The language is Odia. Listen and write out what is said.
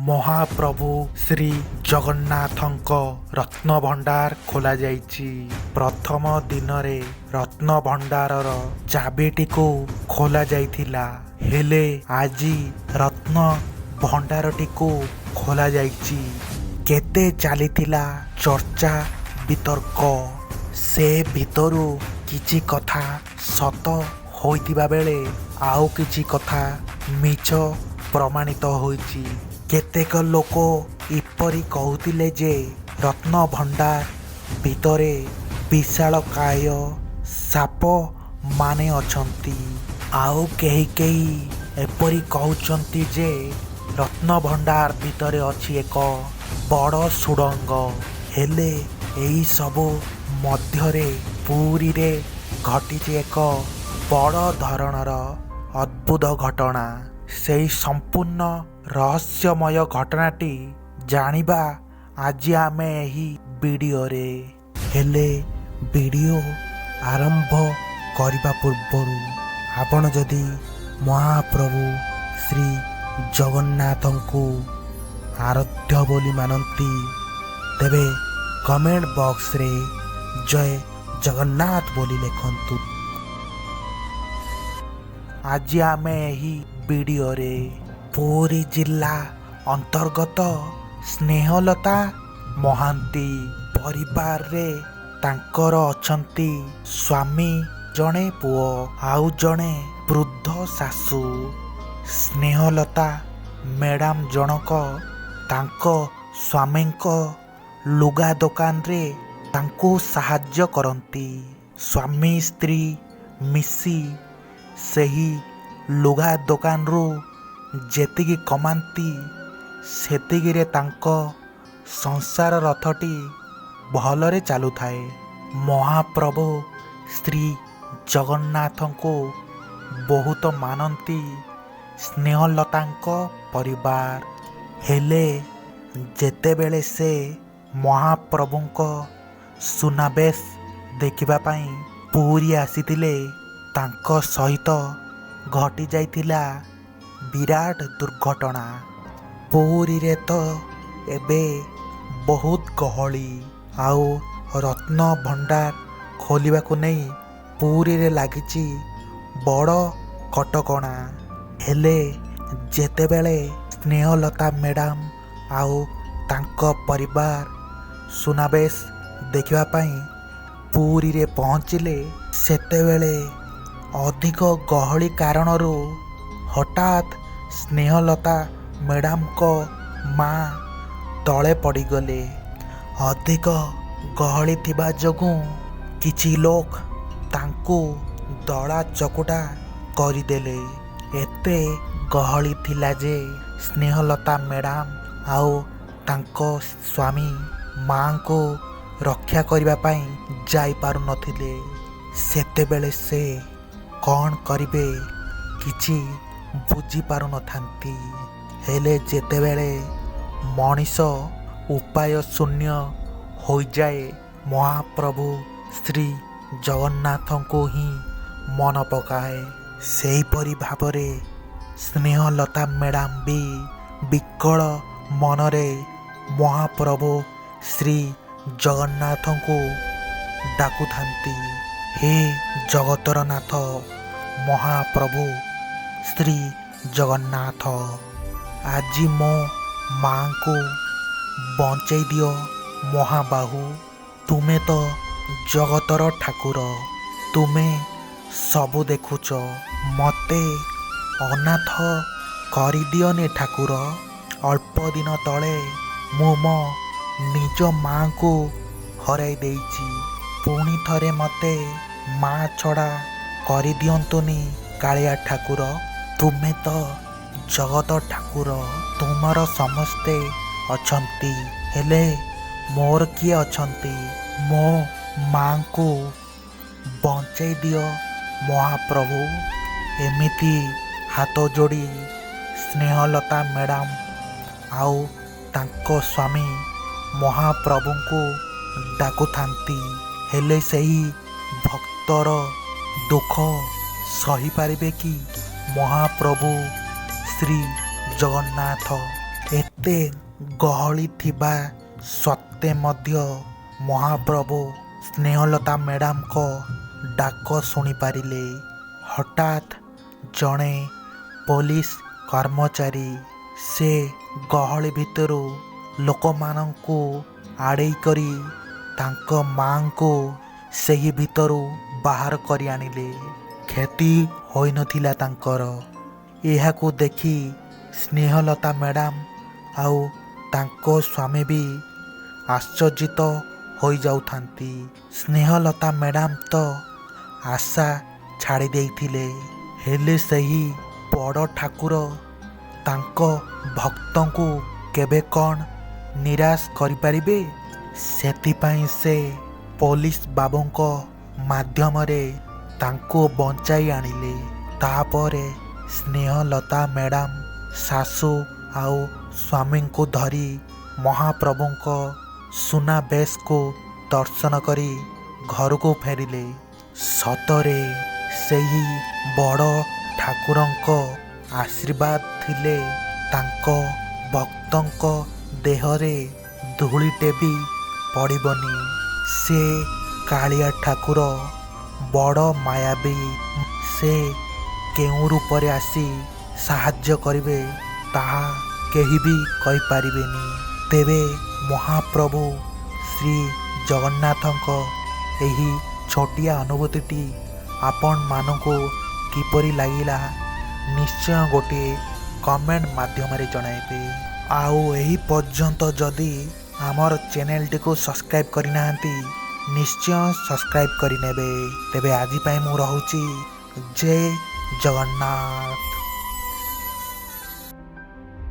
ମହାପ୍ରଭୁ ଶ୍ରୀ ଜଗନ୍ନାଥଙ୍କ ରତ୍ନଭଣ୍ଡାର ଖୋଲାଯାଇଛି। ପ୍ରଥମ ଦିନରେ ରତ୍ନଭଣ୍ଡାରର ଚାବିଟିକୁ ଖୋଲାଯାଇଥିଲା, ହେଲେ ଆଜି ରତ୍ନ ଭଣ୍ଡାରଟିକୁ ଖୋଲାଯାଇଛି। କେତେ ଚାଲିଥିଲା ଚର୍ଚ୍ଚା ବିତର୍କ। ସେ ଭିତରୁ କିଛି କଥା ସତ ହୋଇଥିବା ବେଳେ ଆଉ କିଛି କଥା ମିଛ ପ୍ରମାଣିତ ହୋଇଛି। କେତେକ ଲୋକ ଏପରି କହୁଥିଲେ ଯେ ରତ୍ନଭଣ୍ଡାର ଭିତରେ ବିଶାଳକାୟ ସାପମାନେ ଅଛନ୍ତି। ଆଉ କେହି ଏପରି କହୁଛନ୍ତି ଯେ ରତ୍ନଭଣ୍ଡାର ଭିତରେ ଅଛି ଏକ ବଡ଼ ସୁଡ଼ଙ୍ଗ। ହେଲେ ଏହି ସବୁ ମଧ୍ୟରେ ପୁରୀରେ ଘଟିଛି ଏକ ବଡ଼ ଧରଣର ଅଦ୍ଭୁତ ଘଟଣା। ସେହି ସମ୍ପୂର୍ଣ୍ଣ ରହସ୍ୟମୟ ଘଟଣାଟି ଜାଣିବା ଆଜି ଆମେ ଏହି ଭିଡ଼ିଓରେ। ହେଲେ ଭିଡ଼ିଓ ଆରମ୍ଭ କରିବା ପୂର୍ବରୁ ଆପଣ ଯଦି ମହାପ୍ରଭୁ ଶ୍ରୀ ଜଗନ୍ନାଥଙ୍କୁ ଆରାଧ୍ୟ ବୋଲି ମାନନ୍ତି, ତେବେ କମେଣ୍ଟ ବକ୍ସରେ ଜୟ ଜଗନ୍ନାଥ ବୋଲି ଲେଖନ୍ତୁ। ଆଜି ଆମେ ଏହି ଭିଡ଼ିଓରେ ପୁରୀ ଜିଲ୍ଲା ଅନ୍ତର୍ଗତ ସ୍ନେହଲତା ମହାନ୍ତି ପରିବାରରେ ତାଙ୍କର ଅଛନ୍ତି ସ୍ୱାମୀ, ଜଣେ ପୁଅ ଆଉ ଜଣେ ବୃଦ୍ଧ ଶାଶୁ। ସ୍ନେହଲତା ମ୍ୟାଡ଼ାମ ଜଣକ ତାଙ୍କ ସ୍ୱାମୀଙ୍କ ଲୁଗା ଦୋକାନରେ ତାଙ୍କୁ ସାହାଯ୍ୟ କରନ୍ତି। ସ୍ୱାମୀ ସ୍ତ୍ରୀ ମିଶି ସେହି ଲୁଗା ଦୋକାନରୁ ଯେତିକି କମାନ୍ତି, ସେତିକିରେ ତାଙ୍କ ସଂସାର ରଥଟି ଭଲରେ ଚାଲୁଥାଏ। ମହାପ୍ରଭୁ ଶ୍ରୀ ଜଗନ୍ନାଥଙ୍କୁ ବହୁତ ମାନନ୍ତି ସ୍ନେହଲତାଙ୍କ ପରିବାର। ହେଲେ ଯେତେବେଳେ ସେ ମହାପ୍ରଭୁଙ୍କ ସୁନାବେଶ ଦେଖିବା ପାଇଁ ପୁରୀ ଆସିଥିଲେ, ତାଙ୍କ ସହିତ ଘଟି ଯାଇଥିଲା ବିରାଟ ଦୁର୍ଘଟଣା। ପୁରୀରେ ତ ଏବେ ବହୁତ ଗହଳି, ଆଉ ରତ୍ନଭଣ୍ଡାର ଖୋଲିବାକୁ ନେଇ ପୁରୀରେ ଲାଗିଛି ବଡ଼ କଟକଣା। ହେଲେ ଯେତେବେଳେ ସ୍ନେହଲତା ମ୍ୟାଡ଼ାମ ଆଉ ତାଙ୍କ ପରିବାର ସୁନାବେଶ ଦେଖିବା ପାଇଁ ପୁରୀରେ ପହଞ୍ଚିଲେ, ସେତେବେଳେ ଅଧିକ ଗହଳି କାରଣରୁ ହଠାତ୍ ସ୍ନେହଲତା ମ୍ୟାଡ଼ାମଙ୍କ ମା' ତଳେ ପଡ଼ିଗଲେ। ଅଧିକ ଗହଳି ଥିବା ଯୋଗୁଁ କିଛି ଲୋକ ତାଙ୍କୁ ଦଳା ଚକଟା କରିଦେଲେ। ଏତେ ଗହଳି ଥିଲା ଯେ ସ୍ନେହଲତା ମ୍ୟାଡ଼ାମ ଆଉ ତାଙ୍କ ସ୍ୱାମୀ ମା'ଙ୍କୁ ରକ୍ଷା କରିବା ପାଇଁ ଯାଇପାରୁନଥିଲେ। ସେତେବେଳେ ସେ କ'ଣ କରିବେ କିଛି ବୁଝିପାରୁନଥାନ୍ତି। ହେଲେ ଯେତେବେଳେ ମଣିଷ ଉପାୟ ଶୂନ୍ୟ ହୋଇଯାଏ, ମହାପ୍ରଭୁ ଶ୍ରୀ ଜଗନ୍ନାଥଙ୍କୁ ହିଁ ମନେ ପକାଏ। ସେହିପରି ଭାବରେ ସ୍ନେହଲତା ମ୍ୟାଡ଼ାମ ବି ବିକଳ ମନରେ ମହାପ୍ରଭୁ ଶ୍ରୀ ଜଗନ୍ନାଥଙ୍କୁ ଡାକୁଥାନ୍ତି। ହେ ଜଗତର ନାଥ ମହାପ୍ରଭୁ ଶ୍ରୀ ଜଗନ୍ନାଥ, ଆଜି ମୋ ମା'ଙ୍କୁ ବଞ୍ଚେଇ ଦିଅ ମହାବାହୁ। ତୁମେ ତ ଜଗତର ଠାକୁର, ତୁମେ ସବୁ ଦେଖୁଛ। ମୋତେ ଅନାଥ କରିଦିଅନି ଠାକୁର। ଅଳ୍ପ ଦିନ ତଳେ ମୁଁ ମୋ ନିଜ ମା'ଙ୍କୁ ହରାଇ ଦେଇଛି। ପୁଣି ଥରେ ମୋତେ ମା' ଛଡ଼ା କରିଦିଅନ୍ତୁନି କାଳିଆ ଠାକୁର। ତୁମେ ତ ଜଗତ ଠାକୁର, ତୁମର ସମସ୍ତେ ଅଛନ୍ତି, ହେଲେ ମୋର କିଏ ଅଛନ୍ତି? ମୋ ମା'ଙ୍କୁ ବଞ୍ଚେଇ ଦିଅ ମହାପ୍ରଭୁ। ଏମିତି ହାତ ଯୋଡ଼ି ସ୍ନେହଲତା ମ୍ୟାଡ଼ାମ ଆଉ ତାଙ୍କ ସ୍ୱାମୀ ମହାପ୍ରଭୁଙ୍କୁ ଡାକୁଥାନ୍ତି। ହେଲେ ସେହି ଭକ୍ତର ଦୁଃଖ ସହିପାରିବେ କି ମହାପ୍ରଭୁ ଶ୍ରୀ ଜଗନ୍ନାଥ? ଏତେ ଏତେ ଗହଳି ଥିବା ସତ୍ତ୍ୱେ ମଧ୍ୟ ମହାପ୍ରଭୁ ସ୍ନେହଲତା ମ୍ୟାଡ଼ାମଙ୍କ ଡାକ ଶୁଣିପାରିଲେ। ହଠାତ୍ ଜଣେ ପୋଲିସ କର୍ମଚାରୀ ସେ ଗହଳି ଭିତରୁ ଲୋକମାନଙ୍କୁ ଆଡ଼େଇ କରି ତାଙ୍କ ମାଙ୍କୁ ସେହି ଭିତରୁ ବାହାର କରି ଆଣିଲେ। କ୍ଷତି ହୋଇନଥିଲା ତାଙ୍କର। ଏହାକୁ ଦେଖି ସ୍ନେହଲତା ମ୍ୟାଡ଼ାମ ଆଉ ତାଙ୍କ ସ୍ୱାମୀ ବି ଆଶ୍ଚର୍ଯ୍ୟିତ ହୋଇଯାଉଥାନ୍ତି। ସ୍ନେହଲତା ମ୍ୟାଡ଼ାମ ତ ଆଶା ଛାଡ଼ି ଦେଇଥିଲେ, ହେଲେ ସେହି ବଡ଼ ଠାକୁର ତାଙ୍କ ଭକ୍ତଙ୍କୁ କେବେ କ'ଣ ନିରାଶ କରିପାରିବେ? ସେଥିପାଇଁ ସେ ପୋଲିସ ବାବୁଙ୍କ ମାଧ୍ୟମରେ ତାଙ୍କୁ ବଞ୍ଚାଇ ଆଣିଲେ। ତାପରେ ସ୍ନେହଲତା ମ୍ୟାଡ଼ାମ ଶାଶୁ ଆଉ ସ୍ୱାମୀଙ୍କୁ ଧରି ମହାପ୍ରଭୁଙ୍କ ସୁନାବେଶକୁ ଦର୍ଶନ କରି ଘରକୁ ଫେରିଲେ। ସତରେ ସେହି ବଡ଼ ଠାକୁରଙ୍କ ଆଶୀର୍ବାଦ ଥିଲେ ତାଙ୍କ ଭକ୍ତଙ୍କ ଦେହରେ ଧୂଳିଟେ ବି ପଡ଼ିବନି। ସେ କାଳିଆ ଠାକୁର ବଡ଼ ମାୟାବୀ। ସେ କେଉଁ ରୂପରେ ଆସି ସାହାଯ୍ୟ କରିବେ ତାହା କେହି ବି କହିପାରିବେନି। ତେବେ ମହାପ୍ରଭୁ ଶ୍ରୀ ଜଗନ୍ନାଥଙ୍କ ଏହି ଛୋଟିଆ ଅନୁଭୂତିଟି ଆପଣମାନଙ୍କୁ କିପରି ଲାଗିଲା ନିଶ୍ଚୟ ଗୋଟିଏ କମେଣ୍ଟ ମାଧ୍ୟମରେ ଜଣାଇବେ। ଆଉ ଏହି ପର୍ଯ୍ୟନ୍ତ ଯଦି ଆମର ଚ୍ୟାନେଲଟିକୁ ସବସ୍କ୍ରାଇବ୍ କରିନାହାନ୍ତି ନିଶ୍ଚୟ ସବସ୍କ୍ରାଇବ୍ କରିନେବେ। ତେବେ ଆଜି ପାଇଁ ମୁଁ ରହୁଛି। ଜୟ ଜଗନ୍ନାଥ।